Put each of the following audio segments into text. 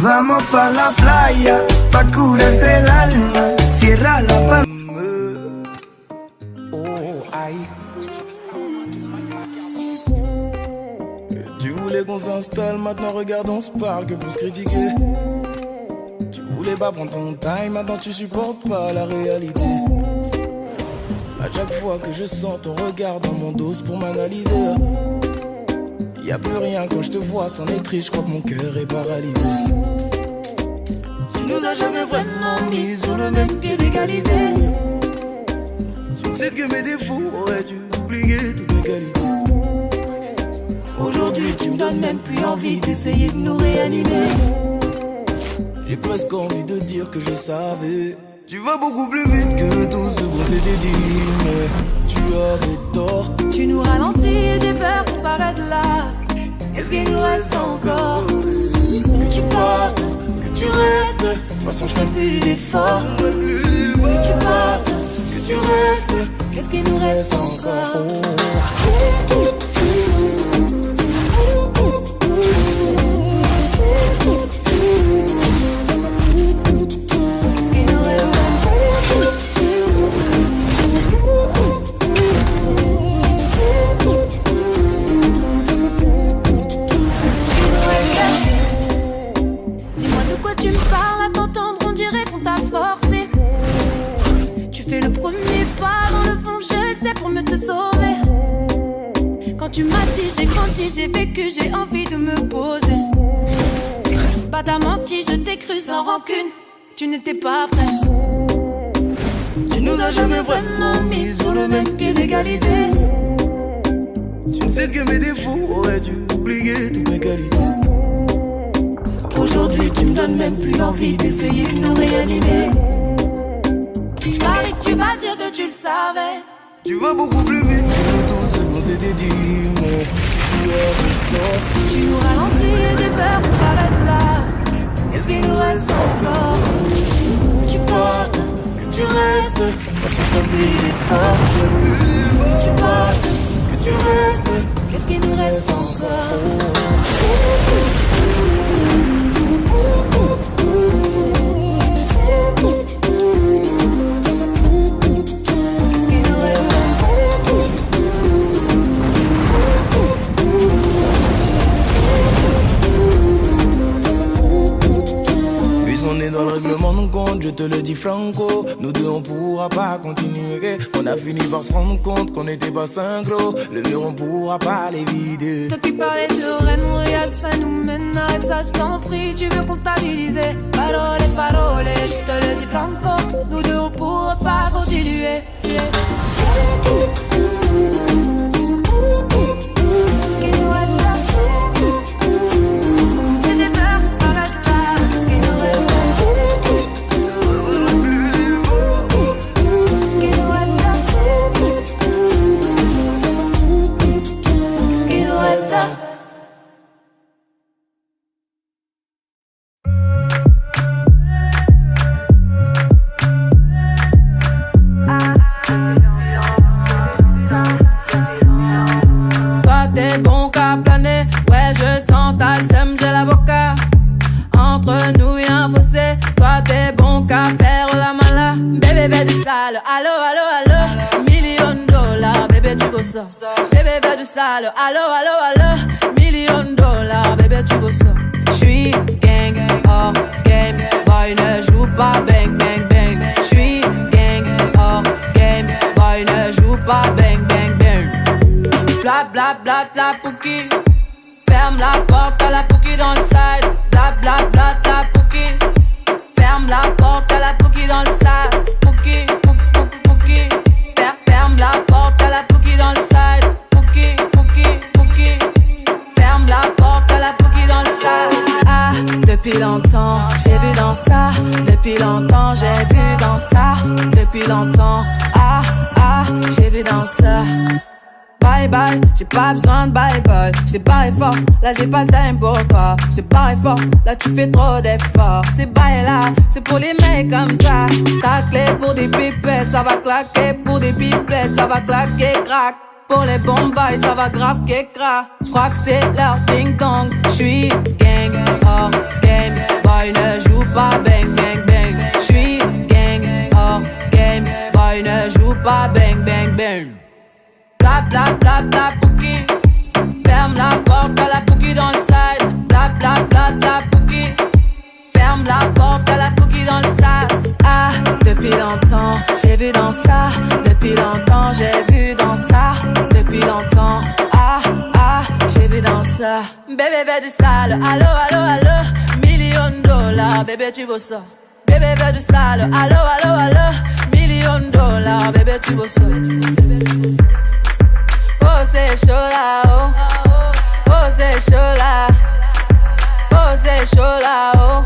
Vamos pa' la playa, pa' curarte el alma. Cierra la pantalla. Oh, aïe. Tu voulais qu'on s'installe, maintenant regarde, on se parle que pour se critiquer. Tu voulais pas prendre ton time, maintenant tu supportes pas la réalité. À chaque fois que je sens ton regard dans mon dos pour m'analyser, y'a plus rien quand je te vois, c'en est triste, je crois que mon cœur est paralysé. Tu nous as jamais vraiment mis sur le même pied d'égalité. Tu sais que mes défauts auraient dû oublier toutes mes qualités. Aujourd'hui tu me donnes même plus envie d'essayer de nous réanimer. J'ai presque envie de dire que je savais. Tu vas beaucoup plus vite que tout ce qu'on s'était dit, mais tu avais tort. Tu nous ralentis et j'ai peur qu'on s'arrête là. Qu'est-ce qu'il nous reste encore? Que tu partes, que tu restes, de toute façon je fais plus d'efforts. Que tu partes, que tu restes, qu'est-ce qu'il nous reste encore? Tu me parles à t'entendre, on dirait qu'on t'a forcé. Tu fais le premier pas, dans le fond je le sais, pour me te sauver. Quand tu m'as dit j'ai grandi, j'ai vécu, j'ai envie de me poser. Pas t'as menti, je t'ai cru sans rancune, tu n'étais pas prêt. Tu nous as jamais vraiment mis sur le même pied d'égalité. Tu sais que mes défauts auraient dû oublier toutes mes qualités. Aujourd'hui tu me donnes même plus envie d'essayer de nous réanimer. Paris, tu vas dire que tu le savais. Tu vas beaucoup plus vite que tout ce qu'on s'était dit, mais tu avais tort. Tu nous ralentis et j'ai peur qu'on s'arrête là. Qu'est-ce qu'il nous reste encore? Que tu partes, que tu restes, de toute façon je fais plus d'efforts. Que tu partes, que tu restes, qu'est-ce qu'il nous reste encore? Qu'est-ce qu'il nous reste Puisqu'on est dans le règlement de compte, je te le dis franco, nous deux on pourra pas continuer. On a fini par se rendre compte qu'on n'était pas synchro. Le mur on pourra pas les vider. Toi qui parlais de Rennes, regarde ça nous mène. Arrête ça je t'en prie, tu veux comptabiliser. Parole, parole, je te le dis franco, nous deux on pourra pas continuer. T'es bon qu'à planer, ouais je sens ta sème, j'ai la boca. Entre nous y'a un fossé, toi t'es bon qu'à faire la mala. Bébé veut du sale, allo allo allo, $1,000,000, bébé tu veux ça. Bébé veut du sale, allo allo allo, $1,000,000, bébé tu veux ça. J'suis gang, hors game, boy ne joue pas bang bang bang. J'suis gang, hors game, boy ne joue pas bang bang bang. Bla bla bla la pouki. Ferme la porte à la pouki dans le side. Bla bla bla la pouki. Ferme la porte à la pouki dans le sas. Pouki, pouki. Ferme la porte à la pouki dans le side. Pouki, pouki. Ferme la porte à la pouki dans le sas. Ah, depuis longtemps, j'ai vu dans ça. Depuis longtemps, j'ai vu dans ça. Depuis longtemps, ah, j'ai vu dans ça. Bye bye, j'ai pas besoin de bye bye. J't'ai barré fort, là j'ai pas le time pour toi. J't'ai barré fort, là tu fais trop d'efforts. C'est bye là, c'est pour les mecs comme toi. Ta clé pour des pipettes, ça va claquer. Pour des pipettes, ça va claquer, crack. Pour les bombes, ça va grave qu'écra. J'crois que c'est leur ding dong. J'suis gang, hors game, boy bla bla bla Pouki. Ferme la porte à la Pouki dans le side. Bla bla bla bla Pouki. Ferme la porte à la Pouki dans le sas. Ah, depuis longtemps, j'ai vu dans ça. Depuis longtemps, j'ai vu dans ça. Depuis longtemps, ah, ah, j'ai vu dans ça. Bébé veut du sale, allo, allo, allo. $1,000,000, bébé tu veux ça. Bébé veut du sale, allo, allo, allo. $1,000,000, bébé tu veux ça. Oh c'est chaud là, oh. Oh c'est chaud là. Oh c'est chaud là, oh.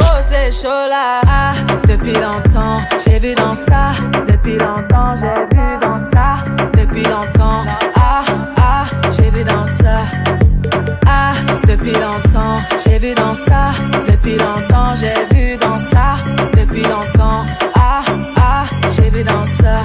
Oh c'est chaud là. Ah, depuis longtemps, j'ai vu dans ça. Depuis longtemps, j'ai vu dans ça. Depuis longtemps, ah, ah, j'ai vu dans ça. Ah, depuis longtemps, j'ai vu dans ça. Depuis longtemps, j'ai vu dans ça. Depuis longtemps, ah, ah, j'ai vu dans ça.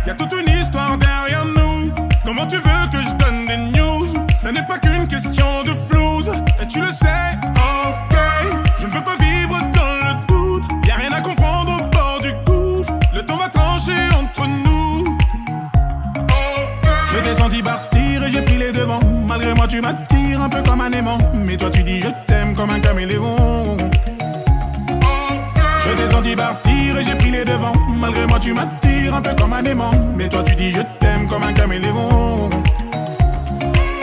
Y'a toute une histoire derrière nous. Comment tu veux que je donne des news? Ce n'est pas qu'une question de flouze, et tu le sais, ok. Je ne veux pas vivre dans le doute. Y'a rien à comprendre au bord du gouffre. Le temps va trancher entre nous. Je t'ai senti partir et j'ai pris les devants. Malgré moi tu m'attires un peu comme un aimant. Mais toi tu dis je t'aime comme un caméléon. Je t'ai senti partir et j'ai pris les devants. Malgré moi tu m'attires un peu comme un aimant. Mais toi tu dis je t'aime comme un caméléon.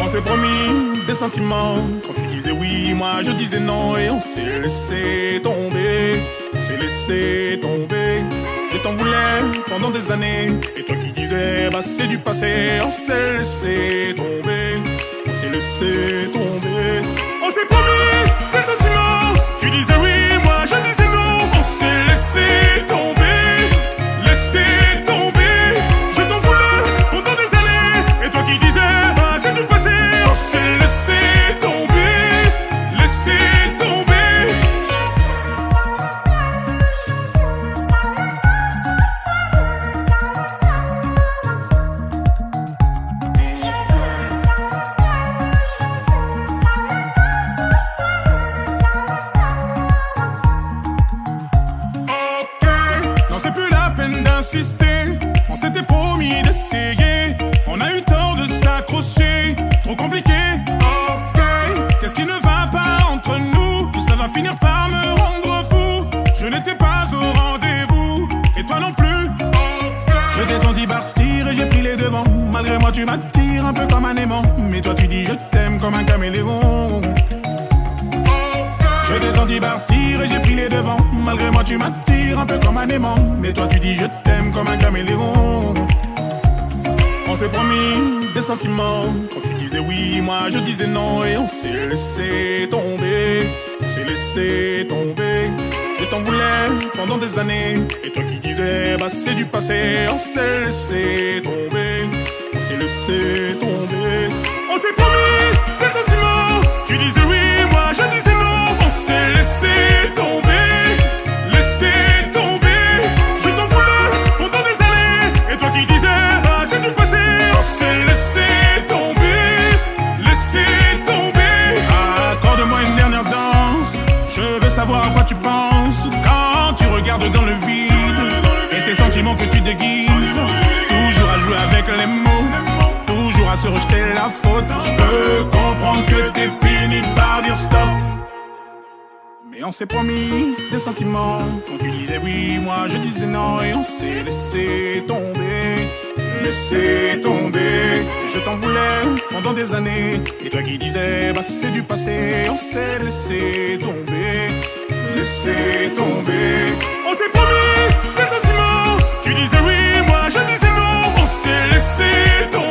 On s'est promis des sentiments. Quand tu disais oui, moi je disais non. Et on s'est laissé tomber. On s'est laissé tomber. Je t'en voulais pendant des années. Et toi qui disais bah c'est du passé. On s'est laissé tomber. On s'est laissé tomber. On s'est promis des sentiments. Tu disais oui, moi je disais non. On s'est laissé tomber, laissé tomber. Je t'en voulais pendant des années. Et toi qui disais, bah c'est du passé. On s'est laissé tomber, laissé tomber. On s'était promis d'essayer. On a eu tort de s'accrocher. Trop compliqué, ok. Qu'est-ce qui ne va pas entre nous? Tout ça va finir par me rendre fou. Je n'étais pas au rendez-vous. Et toi non plus, okay. Je t'ai senti partir et j'ai pris les devants. Malgré moi tu m'attires un peu comme un aimant. Mais toi tu dis je t'aime comme un caméléon. Je t'ai senti partir et j'ai pris les devants. Malgré moi tu m'attires un peu comme un aimant. Mais toi tu dis je t'aime comme un caméléon. On s'est promis des sentiments. Quand tu disais oui, moi je disais non. Et on s'est laissé tomber. On s'est laissé tomber. Je t'en voulais pendant des années. Et toi qui disais bah c'est du passé. On s'est laissé tomber. On s'est laissé tomber. On s'est promis des sentiments. Tu disais oui, moi je disais non. On s'est laissé tomber, laissé tomber. Je t'en voulais pendant des années. Et toi qui disais, ah c'est du passé. On s'est laissé tomber, laissé tomber. Accorde-moi une dernière danse. Je veux savoir à quoi tu penses quand tu regardes dans le vide. Et ces sentiments que tu déguises. Toujours à jouer avec les mots. Toujours à se rejeter la faute. Je peux comprendre que t'es fini par dire stop. Et on s'est promis des sentiments. Quand tu disais oui, moi je disais non. Et on s'est laissé tomber, laissé tomber. Et je t'en voulais pendant des années. Et toi qui disais bah c'est du passé. On s'est laissé tomber, laissé tomber. On s'est promis des sentiments. disais oui, moi je disais non. On s'est laissé tomber.